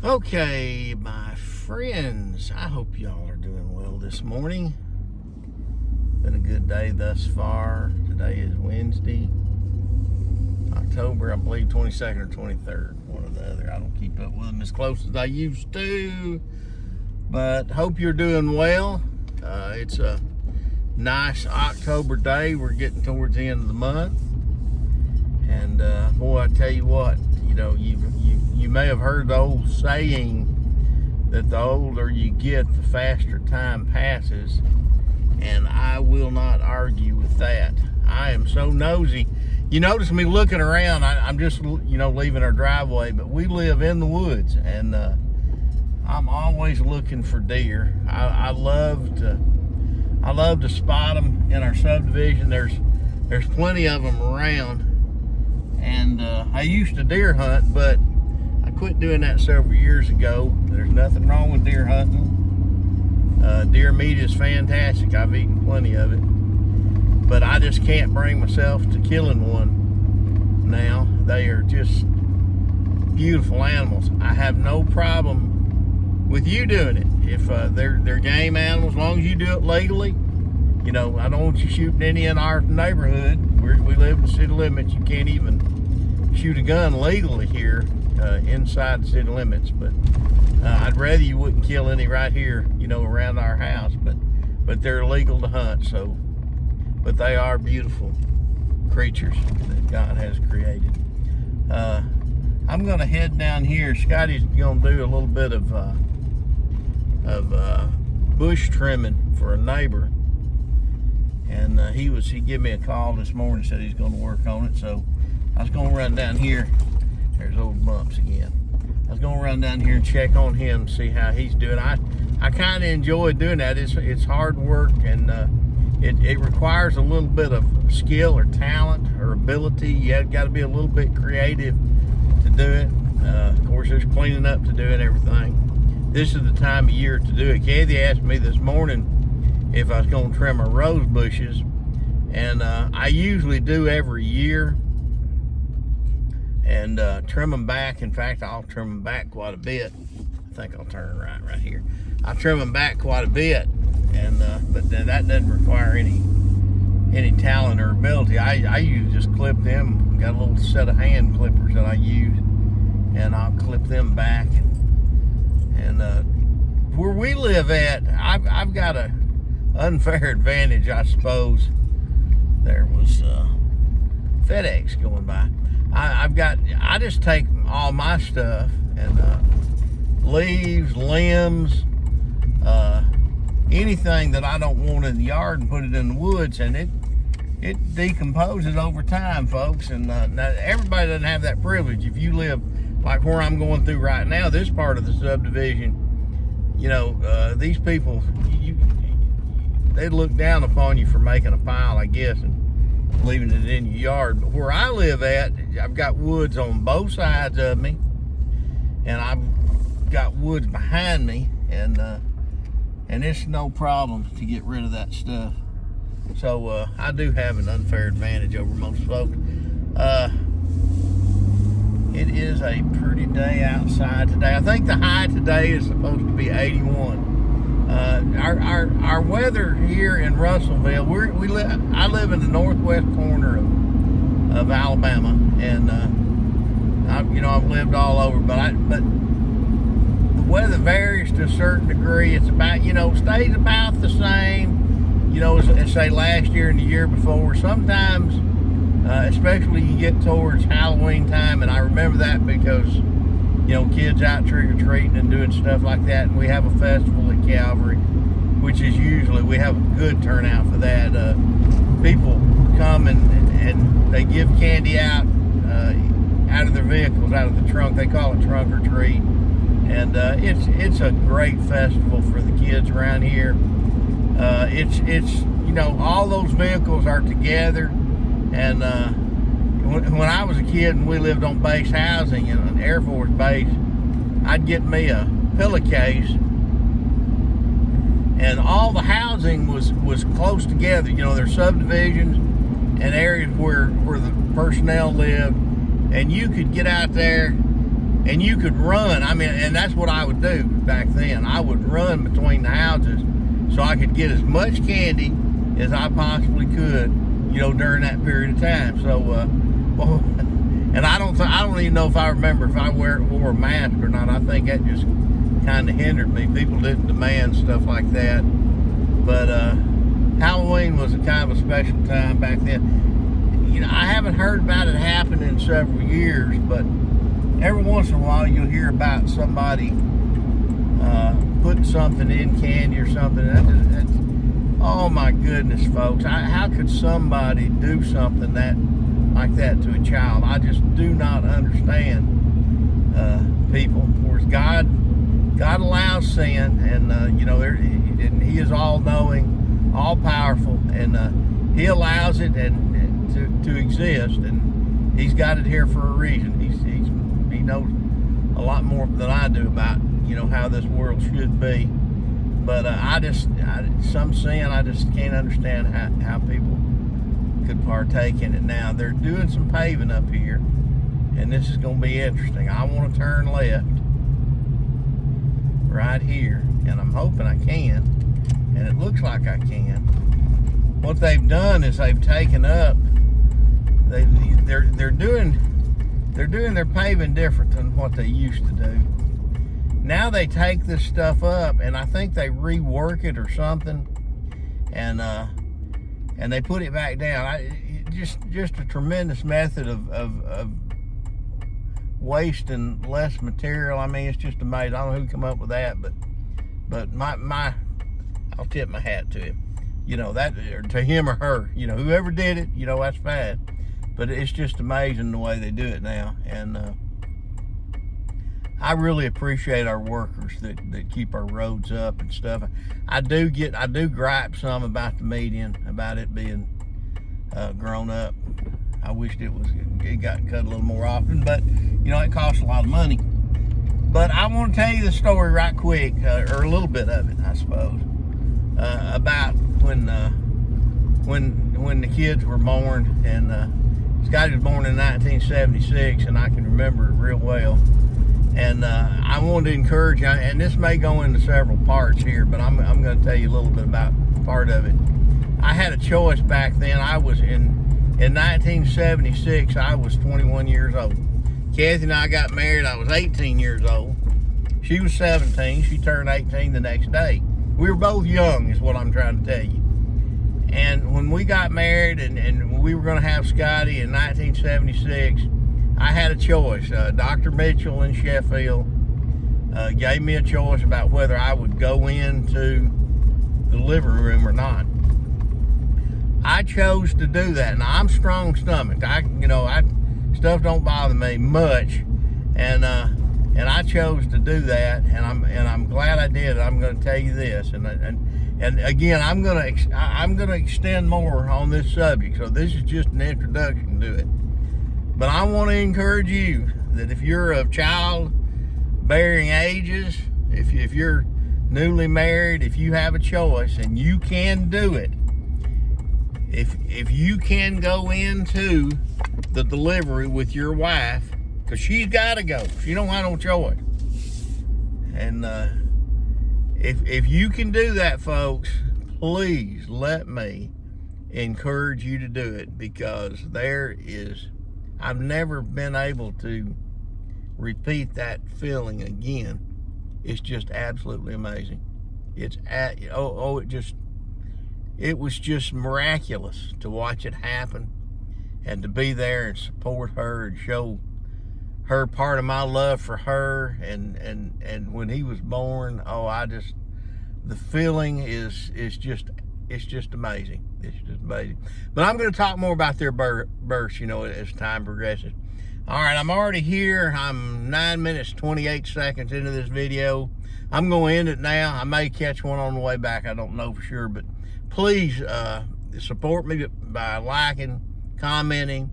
Okay, my friends, I hope y'all are doing well this morning. Been a good day thus far. Today is Wednesday, October, I believe 22nd or 23rd, one or the other. I don't keep up with them as close as I used to, but hope you're doing well. It's a nice October day. We're getting towards the end of the month, and boy, I tell you what, you may have heard the old saying that the older you get, the faster time passes, and I will not argue with that. I am so nosy. You notice me looking around. I'm just leaving our driveway, but we live in the woods, and I'm always looking for deer. I love to spot them in our subdivision. There's plenty of them around, and I used to deer hunt, but I quit doing that several years ago. There's nothing wrong with deer hunting. Deer meat is fantastic. I've eaten plenty of it, but I just can't bring myself to killing one now. They are just beautiful animals. I have no problem with you doing it if they're game animals, as long as you do it legally. I don't want you shooting any in our neighborhood. We live in the city limits. You can't even shoot a gun legally here inside the city limits, but I'd rather you wouldn't kill any right here, around our house, but they're illegal to hunt. So, but they are beautiful creatures that God has created. I'm going to head down here. Scotty's going to do a little bit of bush trimming for a neighbor, and he gave me a call this morning, said he's going to work on it. So I was going to run down here. There's old Bumps again. I was going to run down here and check on him, see how he's doing. I kind of enjoy doing that. It's hard work, and it requires a little bit of skill or talent or ability. You got to be a little bit creative to do it. Of course, there's cleaning up to do and everything. This is the time of year to do it. Kathy asked me this morning if I was going to trim our rose bushes, and I usually do every year, and trim them back. In fact, I'll trim them back quite a bit. I think I'll turn right here. I'll trim them back quite a bit, and but that doesn't require any talent or ability. I usually just clip them. Got a little set of hand clippers that I use, and I'll clip them back. And where we live at, I've got a unfair advantage, I suppose. There was FedEx going by. I just take all my stuff and leaves, limbs, anything that I don't want in the yard, and put it in the woods, and it decomposes over time, folks. And now everybody doesn't have that privilege. If you live like where I'm going through right now, this part of the subdivision, these people, they look down upon you for making a pile, I guess, and leaving it in your yard. But where I live at, I've got woods on both sides of me, and I've got woods behind me, and it's no problem to get rid of that stuff. So I do have an unfair advantage over most folks. It is a pretty day outside today. I think the high today is supposed to be 81. Our weather here in Russellville, I live in the northwest corner of Alabama, and I've lived all over, but the weather varies to a certain degree. It's about stays about the same, as say last year and the year before. Sometimes, especially you get towards Halloween time, and I remember that because kids out trick-or-treating and doing stuff like that, and we have a festival at Calvary, which is usually, we have a good turnout for that. People come and they give candy out of their vehicles, out of the trunk. They call it trunk or treat, and it's a great festival for the kids around here. It's all those vehicles are together, and when I was a kid and we lived on base housing in an Air Force base, I'd get me a pillowcase, and all the housing was close together. There's subdivisions and areas where the personnel lived, and you could get out there and you could run. I mean, and that's what I would do back then. I would run between the houses so I could get as much candy as I possibly could, you know, during that period of time. So, and I don't even know if I remember if I wore a mask or not. I think that just kind of hindered me. People didn't demand stuff like that. But Halloween was a kind of a special time back then. You know, I haven't heard about it happen in several years, but every once in a while you'll hear about somebody putting something in candy or something. That's, oh my goodness, folks. How could somebody do something like that to a child? I just do not understand people. Of course, God allows sin, and you know, He is all-knowing, all-powerful, and He allows it to exist, and He's got it here for a reason. He knows a lot more than I do about, you know, how this world should be. But some sin, I just can't understand how people could partake in it. Now, they're doing some paving up here, and this is going to be interesting. I want to turn left right here, and I'm hoping I can, and it looks like I can. What they've done is they've taken up, they're doing their paving different than what they used to do. Now they take this stuff up, and I think they rework it or something, and they put it back down. Just a tremendous method of wasting less material. I mean, it's just amazing. I don't know who come up with that, but my I'll tip my hat to him. You know, that, or to him or her. You know, whoever did it, you know, that's fine. But it's just amazing the way they do it now, and I really appreciate our workers that keep our roads up and stuff. I do gripe some about the median, about it being grown up. I wished it got cut a little more often, but you know, it costs a lot of money. But I want to tell you the story right quick, or a little bit of it, I suppose, about when the kids were born. And Scotty was born in 1976, and I can remember it real well. And I wanted to encourage you, and this may go into several parts here, but I'm going to tell you a little bit about part of it. I had a choice back then. I was in 1976, I was 21 years old. Kathy and I got married, I was 18 years old. She was 17, she turned 18 the next day. We were both young, is what I'm trying to tell you. And when we got married and we were going to have Scotty in 1976, I had a choice. Dr. Mitchell in Sheffield gave me a choice about whether I would go into the living room or not. I chose to do that. Now, I'm strong-stomached. Stuff don't bother me much, and I chose to do that, and I'm glad I did. I'm going to tell you this, and again, I'm going to extend more on this subject. So this is just an introduction to it. But I want to encourage you that if you're of childbearing ages, if you're newly married, if you have a choice and you can do it, if you can go into the delivery with your wife, because she's got to go, she don't have no choice. And if you can do that, folks, please let me encourage you to do it, because I've never been able to repeat that feeling again. It's just absolutely amazing. It was just miraculous to watch it happen, and to be there and support her and show her part of my love for her. And when he was born, the feeling is just amazing. It's just amazing. But I'm going to talk more about their births, as time progresses. All right, I'm already here. I'm 9 minutes, 28 seconds into this video. I'm going to end it now. I may catch one on the way back. I don't know for sure, but please support me by liking, commenting,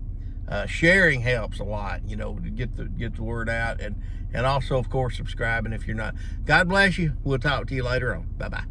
sharing helps a lot, to get the word out, and also, of course, subscribing if you're not. God bless you. We'll talk to you later on. Bye-bye.